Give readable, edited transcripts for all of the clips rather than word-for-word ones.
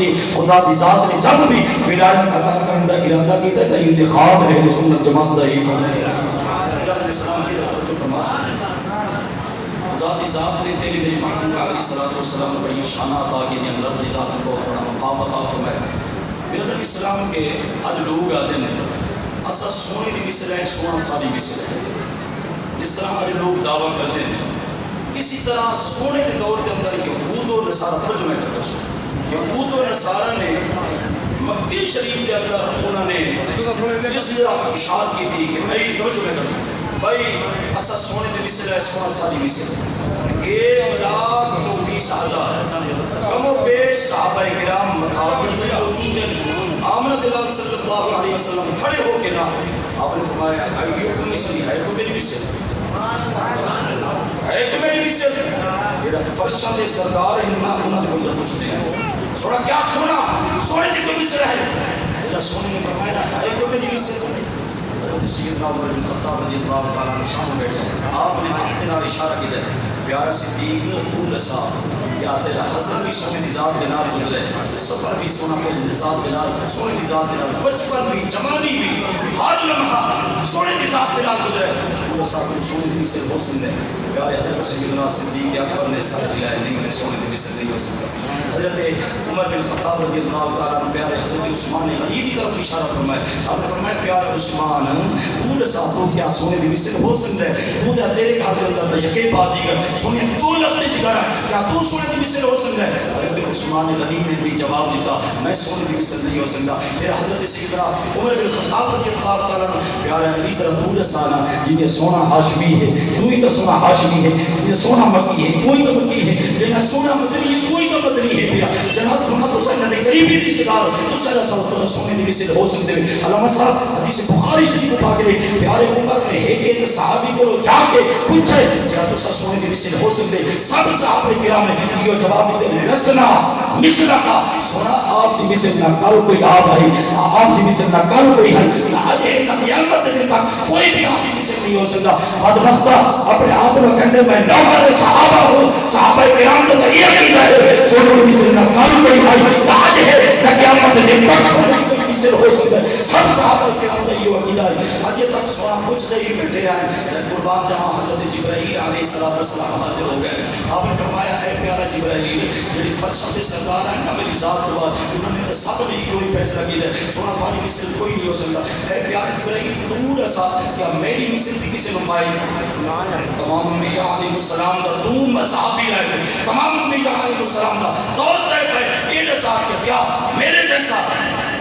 دی خدا دی ذات نے جب بھی ولایت عطا کرنے کا ارادہ کیتا ہے تو انتخاب اہل سنت جماعت دا ہی ہے۔ السلام کی توجہ فرما خدا دی ذات نے تیری میری محبوب علیہ الصلوۃ والسلام کو یہ شان عطا کی ہے، رب دی ذات کو بڑا مقام عطا فرمایا۔ میرے اسلام کے اج لوگ آتے ہیں اسا سونے دی مثل ہے، سونا ساری مثل ہے، جس طرح اج لوگ دعویٰ کرتے ہیں اسی طرح سونے کے دور کے اندر یہود و نصارہ ترجمہ کرتے ہیں۔ یہود و نصارہ نے مکی شریف کے اندر انہوں نے اس طرح اشارت کی تھی کہ بھائی ترجمہ کرتے ہیں بھائی اسا سونے کی مثل ہے، سونا ساری مثل ہے۔ 1,24,000 کم و بیش صحابہ کرام مقابل میں موجود ہیں۔ آمنہ دلال صلی اللہ علیہ وسلم کھڑے ہو کے نا آپ نے فرمایا ایوب مثلی ہے تو میری مثل ہے تو میری مثل ہے۔ فرشاں دے سردار ہننا انہوں نے اندر پوچھتے ہیں سونا کیا سونا سونے کی کوئی مثل ہے؟ سونے نے فرمایا ہے تو میری مثل ہے۔ سیدنا عمر بن خطاب رضی اللہ تعالیٰ عنہ سامنے بیٹھے آپ نے اپنے نال اشارہ کیا ہے پیارا صدیق پورا صاحب یا تیرا حضر بھی سونے کی ذات کے نال گزرے، سفر بھی سونا کی ذات کے نال، سونے کی ذات کے نال، بچپن بھی جوانی بھی ہر لمحہ سونے کی ذات کے نال گزرے۔ پورا صاحب نے سونے کی مثل ہو سکتے ہیں پیارے حضرت سیدنا صدیق اکبر نے سارے دلائے نہیں میں سونے کی مثل نہیں ہو سکتا۔ حضرت عمر بن خطاب رضی اللہ تعالیٰ عنہ پیارے حضرت عثمان غنی کی طرف اشارہ فرمایا، آپ نے فرمایا پیارے عثمان تو ساتھ تو کیا سونے کی مثل ہو سکتا ہے؟ تو تیرے گھر کے اندر یقین بات دیگر سونے تو لگتے جگر ہے کیا تو سونے کی مثل ہو سکتا ہے؟ حضرت عثمان غنی نے بھی جواب دیتا میں سونے کی مثل نہیں ہو سکتا۔ پھر حضرت سیدنا عمر بن خطاب رضی اللہ تعالیٰ عنہ پیارے علی ذرا پورے سالہ یہ سونا ہاشمی ہے تو ہی تو سونا ہاشمی ہے، یہ سونا مکی ہے کوئی تو مکی ہے، جنہاں سونا مدنی ہے کوئی تو مدنی ہے پیا جناب سونا تو سونا دے قریبی رشتہ دار تو سارا سونے کی مثل ہو سکتے ہیں۔ علامہ صاحب حدیث بخاری شریف پاک دے پیارے عمر نے ایک صحابی کو جا کے پوچھے کیا تو سونے کی مثل ہو سکتے؟ سب صحابہ کرام نے یہ جواب دیتے لسنا مثل کا سونا آپ کی مثل نہ کل کوئی آپ ہے، آپ کی مثل نہ کل کوئی ہے، نہ آج ہے نہ قیامت دن تک کوئی بھی آپ کی مثل نہیں ہو سکتا۔ بدبختہ اپنے آپ کو کہتے میں نوکر صحابہ ہوں، صحابہ کرام تو یہ کہتا ہے سونے کی مثل نہ کل کوئی ہے، نہ آج ہے نہ قیامت دن تک سونے کی مثل ہو سکتا ہے۔ سب صحابہ کرام کا یہ عقیدہ ہے۔ آج تک سونا پوچھتے ہی بیٹھے ہیں قربان جہاں حضرت جبرائیل علیہ السلام حاضر ہو گئے، آپ نے فرمایا اے پیارا جبرائیل جڑی فرشتوں سے سردار ہیں نا میری ذات کے بعد انہوں نے تو سب نے کوئی فیصلہ کیا ہے سونا پانی مثل کوئی نہیں ہو سکتا۔ اے پیارا جبرائیل دور ایسا کیا میری مثل بھی کسی نمائی تمام انبیاء علیہ السلام کا تو مذہبی رہ گئے، تمام انبیاء علیہ السلام کا دور طے پہ یہ ساتھ کیا میرے جیسا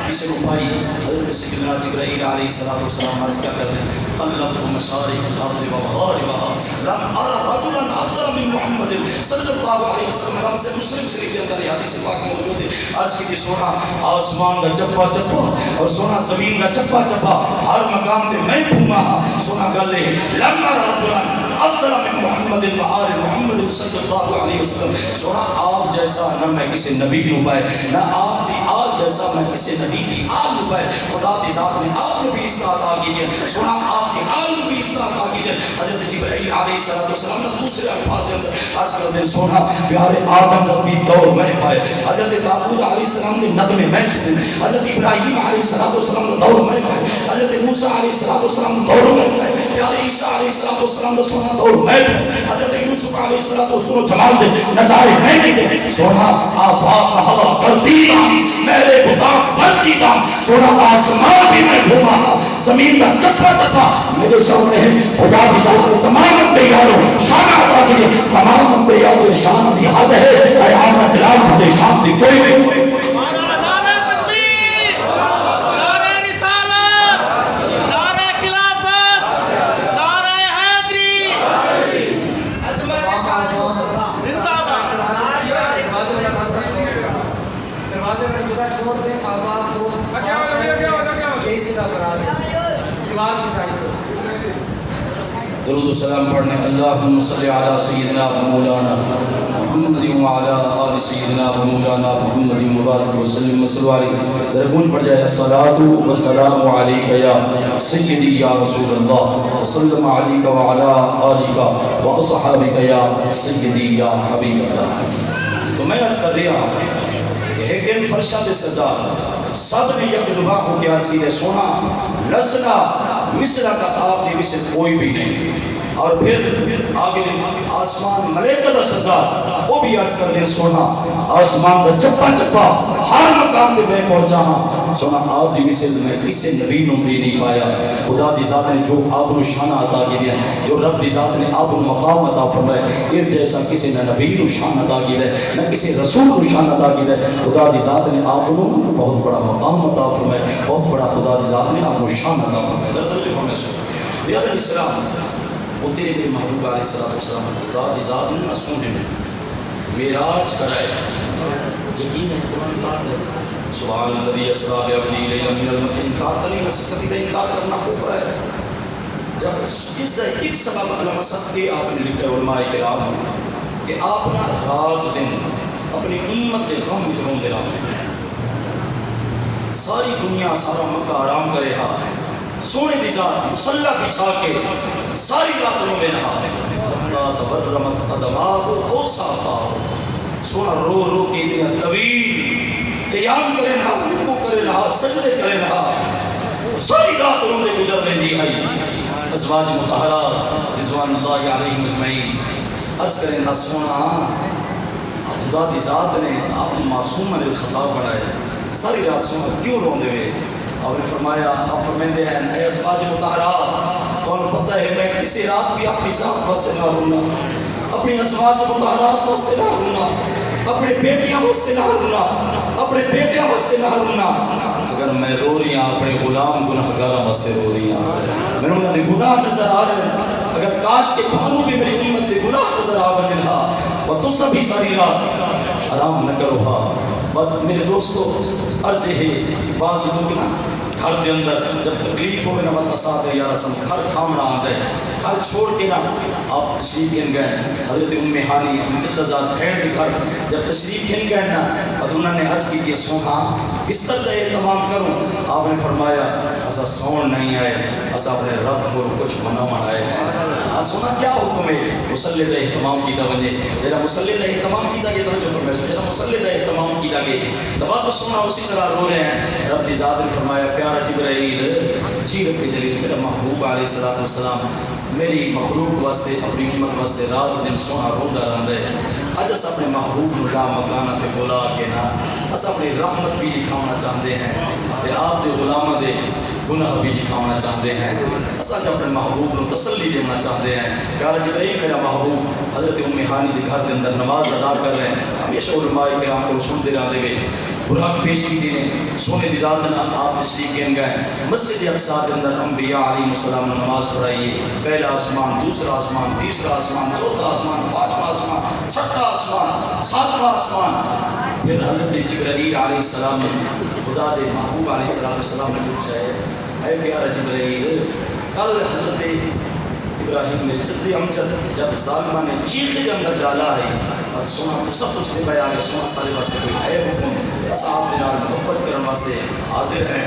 کسی نمائی۔ حضرت سیدنا جبرائیل علیہ السلام عرض کیا کرتے ہیں اللہ کو مشارق الارض و مغاربها لم ارى رجلا افضل من محمد صلی اللہ علیہ وسلم۔ رب سے مسلم شریف کے اندر یہ حدیث پاک موجود ہے۔ عرض کی سونا آسمان کا چپا چپا اور سونا زمین کا چپا چپا ہر مقام پہ میں گھوما سونا گل ہے لم ارى رجلا افضل من محمد و آل محمد صلی اللہ علیہ وسلم۔ سونا آپ جیسا نہ میں کسی نبی کو پائے نہ آپ کی آل جیسا میں کسی نبی کی آل کو پائے۔ خدا کی ذات نے آپ کو بھی اس طرح عطا کی ہے، سونا آپ کی آل کو بھی اس طرح عطا کی ہے۔ حضرت جبرائیل علیہ السلام نے دوسرے الفاظ اندر عرض کرتے ہیں سونا پیارے آدم نبی دور میں پائے، حضرت داؤد علیہ السلام نے نغمے میں سنے، حضرت ابراہیم علیہ السلام نے دور میں پائے، حضرت موسیٰ علیہ السلام نے دور میں پائے، پیارے عیسیٰ علیہ السلام نے سونا دور میں پائے، حضرت یوسف علیہ السلام جمال دے نظارے میں نہیں دے سونا آفاق ہوا کردیدہ میرے بتا بردیدہ سونا آسمان بھی میں گھوما زمین کا چپا چپا میرے سامنے ہے۔ خدا کی ذات نے تمام انبیاءوں شان عطا کی ہے، تمام انبیاءوں شان دی حد ہے، اے آمنہ دلال خود شان دی کوئی نہیں۔ درود و سلام پڑھنے اللہم صلی علی سیدنا مولانا محمد وعلی آل سیدنا مولانا محمد مبارک وسلم وسلم علیہ درگون پڑھ جائے الصلاة والسلام علیکہ یا سیدی یا رسول اللہ وسلم علیکہ وعلی آلکہ واصحابکہ یا سیدی یا حبیب اللہ۔ تو میں عرض کر رہا ہوں کہ ایک دن فرشاں دے سردار سب نے یک زبان ہو کے عرض کی ہے سونا لسنا مصرا کا آپ نے مثل کوئی بھی نہیں. اور پھر آگے آسمان ملیکہ دا سردار وہ بھی عرض کر دیں سونا آسمان دا چپا چپا ہر مقام دے میں پہنچا ہاں سونا آپ دی مثل میں کسی نبی نو بھی نہیں پایا. خدا دی ذات نے جو آپ نو شانہ عطا کی دیا جو رب دی ذات نے آپ نو مقام عطا فرمائے یہ جیسا کسی نہ نبی نو شان عطا کی دے نہ کسی رسول نو شان عطا کی دے. خدا دی ذات نے آپ نو بہت بڑا مقام عطا فرمائے بہت بڑا خدا دی ذات نے آپ نو شان عطا فرمائے. درد فرمائے سو یا علیہ السلام وہ تیرے میرے محبوب علیہ السلام خدا دی ذات نے سونے میں معراج کرائے. یقین ہے قرآن پاک ہے سبحان الذی اسریٰ بعبدہ لیلا من المسجد انکار کرنے میں سکتی ہے انکار کرنا کفر ہے. جب اس ایک سبب علامہ صدقی آپ نے لکھا علماء کرام کہ آپ نہ رات دن اپنی امت کے غم میں روندے رہے ساری دنیا سارا مکہ آرام کرے ہا سونے دی ذات مصلی بچھا کے ساری رات روندے رہا اللہ تبرمت قدماہ اوساقا سونا رو رو کے اتنا طویل قیام کرے رہا رکوع کرے رہا سجدے کرے رہا ساری رات روندے گزرنے دی آئی. ازواج مطہرات رضوان اللہ علیہم اجمعین عرض کریں گا سونا خدا دی ذات نے آپ معصوم علیہ الخطا بنائے ساری رات سونا کیوں روندے ہوئے. آپ نے فرمایا آپ فرمیندے ہیں اے ازواج مطہرات تو انہوں پتہ ہے میں کسی رات بھی اپنی ذات واسطے نہ رونا اپنی ازواج مطہرات واسطے نہ رونا اپنے بیٹیاں واسطے نہ رونا اپنے بیٹیاں واسطے نہ رونا. اگر میں رو رہی ہوں اپنے غلام گناہگاراں واسطے رو رہی ہوں میں انہوں نے گناہ نظر آ رہے ہیں اگر کاش کے تھانوں بھی میری امت کے گناہ نظر آ بنے رہا اور تو سبھی ساری رات آرام نہ کرو ہا. بس میرے دوستو عرض ہے بعض لوگ نا گھر دے اندر جب تکلیف ہوئے نا بات اساد یا رسم گھر کھامنا آتا ہے گھر چھوڑ کے نا آپ تشریف گھن گئے حضرت ام ہانی چچا زاد بھیڑ کے گھر جب تشریف گھن گئے نا اور انہوں نے عرض کی کہ سونا بستر کا اہتمام کروں. آپ نے فرمایا ایسا سون نہیں آئے ایسا اپنے رب کو کچھ مناون آئے ہیں. سونا کیا حکم ہے مسلح کا اہتمام کیتا ونجے جرا مسلح کا اہتمام کیتا گیا توجہ فرمائے جرا مسلح کا اہتمام کیتا گیا دبا تو سونا اسی طرح رو رہے ہیں. رب دی ذات نے فرمایا پیارا جبرائیل جی رب جلیل میرا محبوب علیہ السلام میری مخلوق واسطے اپنی امت واسطے رات دن سونا روندا رہندا ہے. اج اس اپنے محبوب نو لا مکانہ تے بلا کے نا اس اپنی رحمت بھی دکھانا چاہتے ہیں تے آپ دے غلاماں دے گناہ بھی دکھانا چاہتے ہیں. اساں اپنے محبوب نو تسلی دینا چاہتے ہیں. پیارا جبرائیل میرا محبوب حضرت ام ہانی دے گھر کے اندر نماز ادا کر رہے ہیں ہمیشہ علماء کرام کو سنتے رہتے گئے براق پیش کی دینے سونے دی ذات نے آپ تشریف گھن گئے مسجد اقصیٰ کے اندر انبیاء علیہ السلام نماز پڑھائیے. پہلا آسمان دوسرا آسمان تیسرا آسمان چوتھا آسمان پانچواں آسمان چھٹا آسمان ساتواں آسمان. پھر حضرت جبرائیل علیہ السلام خدا دے محبوب علیہ السلام نے پوچھا ہے اے پیارا جبرائیل کل حضرت ابراہیم نے چتری امجد جب ظالمہ نے چیخ کے اندر ڈالا ہے اور سونا تو سب کچھ نہیں بیان ہے سونا سارے واسطے کوئی ہے حکم بس آپ دے نال محبت کرنے واسطے حاضر ہیں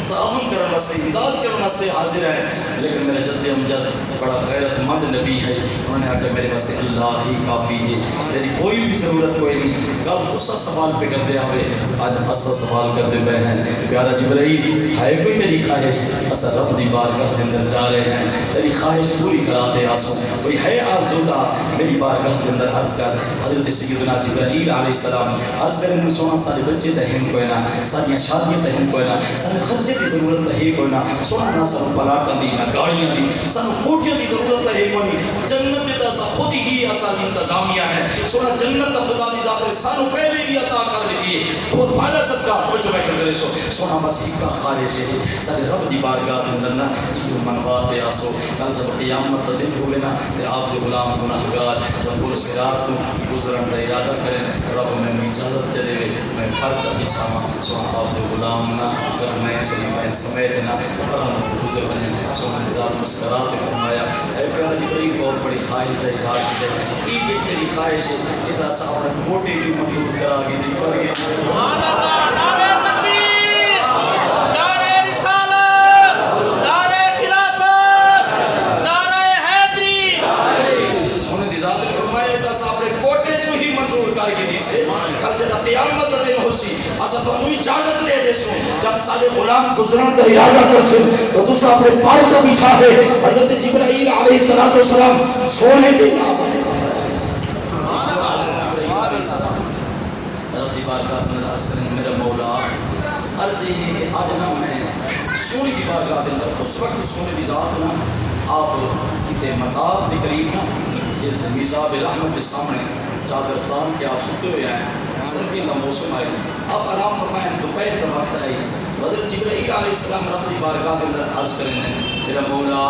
تعاون کرنے واسطے امداد کرنے واسطے حاضر ہیں. لیکن میرا جد امجد بڑا غیرت مند نبی ہے انہوں نے آکر میرے واسطے اللہ ہی کافی ہے میری کوئی بھی ضرورت کوئی نہیں. کل غصہ سوال پہ کرتے ہوئے آج اسا سوال کرتے ہوئے ہیں پیارا جبرائیل ہے کوئی میری خواہش اسا رب دی بارگاہ کے اندر جا رہے ہیں میری خواہش پوری کرا دے آسو کوئی ہے آرزو کا میری بارگاہ کے اندر عرض کر. حضرت سیدنا جبرائیل علیہ السلام عرض کریں کہ سونا سارے بچے تہم کوئی نہ ساری شادیاں تہم کوئی نہ سارے خرچے کی ضرورت ہے کوئی نہ سونا نہ سانو پلاٹاں دی نہ گاڑیاں دی سانو کوٹھیاں دی ضرورت ہے کوئی نہیں. جنت دا سا خود ہی آسان انتظامیہ ہے سونا جنت دا خدا دی ذات سانو پہلے ہی عطا کر دیتی ہے تو فائدہ صدقہ توجہ میں کرتے سو سونا بس ایک کا خارج ہے سارے رب دی بارگاہ کے اندر نا یہ منوات ہے آسو کل جب قیامت کا دن ہوئے نا کہ آپ کے غلام گناہگار جب پورے صراط کو گزرن کا ارادہ کریں رب میں اجازت چلے ہوئے میں خرچہ بچھاواں سونا آپ کے غلام نا اگر میں سلیفین سمیت نا پرم گزر بنے سونا نظام مسکرات فرمایا اے پیارا جبرائیل بہت بڑی خواہش کا اظہار کی ہے یہ تیری خواہش ہے کہ صاحب نے موٹے جو منظور کرا گی دی پر یہ سبحان اللہ نعرہ تکبیر نعرہ رسالت نعرہ خلافت نعرہ حیدری سونے دی ذات نے فرمایا تھا صاحب نے کوٹے جو ہی منظور کر کے دی سے کل جب قیامت دن ہو سی اسا تو اجازت لے دے سو جب سارے غلام گزرن کا ارادہ کر سے تو تسا اپنے پارچہ بچھا ہے حضرت جبرائیل علیہ السلام سونے کے نام بارگاہ میں عرض کریں میرا مولا عرض یہ ہے کہ آج نا میں سونے کی بارگاہ کے اندر اس وقت سونے کی ذات نا آپ کتے مطاف کے قریب نا جس میزاب رحمت کے سامنے چادر تان کے آپ ستے ہوئے ہیں سردی کا موسم آئے آپ آرام فرمائیں دوپہر کا وقت ہے حضرت جبرائیل علیہ السلام رب کی بارگاہ کے اندر عرض کریں میرا مولا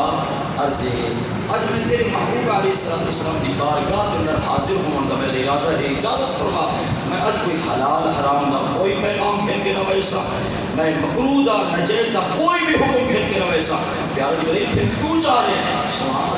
عرض یہ ہے آج میں تیرے محبوب علیہ السلام کی بارگاہ کے اندر حاضر ہوں گا میرا ارادہ ہے اجازت فرما میں آج کوئی حلال حرام نہ کوئی پیغام پھر کے نہ ویسا میں مکروہ دا نجیزہ کوئی بھی حکم پھر کے نہ ویسا پیارے جبرائیل پھر کیوں چاہ رہے ہیں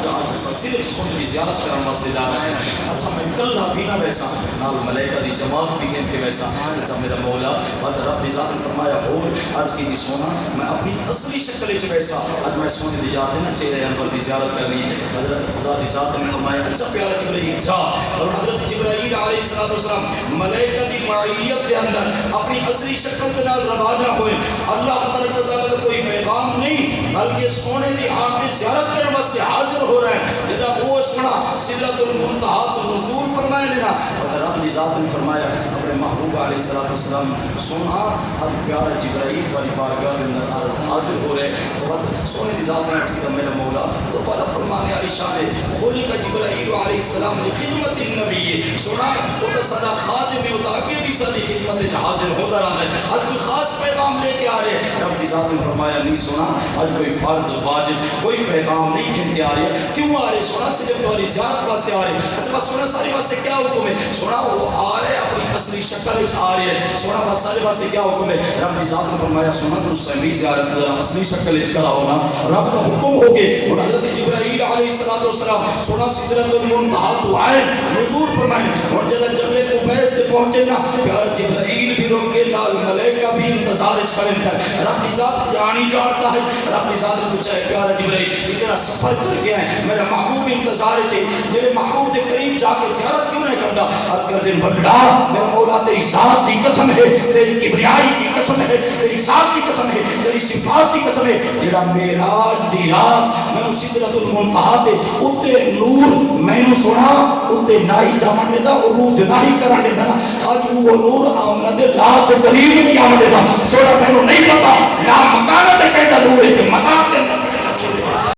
آج صرف سن کی زیارت کرنے واسطے جا رہے ہیں اچھا میں کل بھی نہ ویسا نال ملائکہ دی جماعت بھی کے ویسا اچھا میرا مولا بات رب دی ذات نے فرمایا اور عرض کی سونا میں اپنی اصلی شکل وچ ویسا آج میں سونے دی ذات نا چہرے انور دی زیارت کرنی ہے حضرت خدا دی ذات نے فرمایا اچھا پیارا جبرائیل جا اور حضرت جبرائیل علیہ السلام ملائکہ دی معیت کے اندر اپنی اصلی شکل کے نال روانہ ہوئے اللہ تبارک و تعالی کا کوئی پیغام نہیں بلکہ سونے دی آنکھ دی زیارت کرنے واسطے حاضر ہو رہے ہیں جدا وہ سنا سدرۃ المنتہا نزول فرمائے لینا اور رب دی ذات نے فرمایا اپنے محبوب علیہ السلام سونا اب پیارا جبرائیل والی بارگاہ کے اندر حاضر ہو رہے تو سونے دی ذات نے عرض کیا میرا مولا تو پارا فرمانے علی شان خلق جبرائیل علیہ السلام خدمت النبی سنا وہ تو صدا خادم ہوتا کہ بھی صدی خدمت حاضر ہو رہا ہے آج کوئی خاص پیغام لے کے آ رہے ہیں رب دی ذات نے فرمایا نہیں سنا آج کوئی فرض واجب کوئی پیغام نہیں گھن کے آ رہے ہیں کیوں آ رہے سنا صرف تمہاری زیارت واسطے آ رہے ہیں اچھا بس سنا ساری واسطے کیا حکم ہے سنا وہ آ رہے اپنی اصلی شکل وچ آ رہے ہیں سنا بات ساری واسطے کیا حکم ہے رب دی ذات نے فرمایا سنا تو صحیح زیارت اصلی شکل وچ کرا ہونا رب کا حکم ہو گے اور حضرت جبرائیل علیہ السلام سنا سدرۃ المنتہا تو آئے نزول فرمائے اور جب جبل قبیس سے پہنچے نا پیارا جبرائیل بھی روک کے نال ملائکہ بھی انتظار کھڑے ہیں رب دی ذات جانی جانتا ہے رب دی ذات نے پوچھا ہے پیارا جبرائیل اتنا سفر کر کے آئے میرا محبوب انتظار ہے میرے محبوب کے قریب جا کے زیارت کیوں نہیں کرتا آج کر دن بڑا میرا مولا تیری ذات کی قسم ہے تیری کبریائی کی قسم ہے تیری ذات کی قسم ہے تیری صفات کی قسم ہے جڑا معراج دی رات میں سدرۃ المنتہا تے اوتے نور میں نے سنا اوتے نہیں جان دے دا عروج نہیں کرن دے دا اج وہ نور آمد لا کے قریب نہیں آمد دے دا سونا میں نہیں پتا لا مکان تے کہتا نور ہے مکان کے اندر